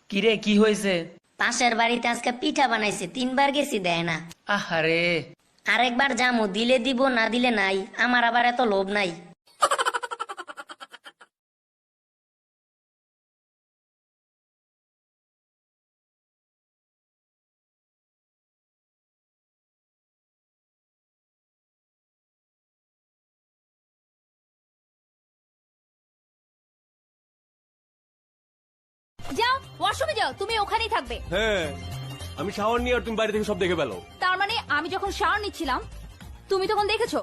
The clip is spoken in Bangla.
কিরে কি হয়েছে? পাশের বাড়িতে আজকে পিঠা বানাইছে, 3বার গেছি দেয় না। আহারে। আরেকবার জামু, দিলে দিব না দিলে নাই, আমার আবার এত লোভ নাই। যাও ওয়াশরুমে যাও, তুমি ওখানেই থাকবে। হ্যাঁ, আমি শাওয়ার নিয়ে আর তুমি বাইরে থেকে সব দেখে পেলো। তার মানে আমি যখন শাওয়ার নিচ্ছিলাম তুমি তখন দেখেছো?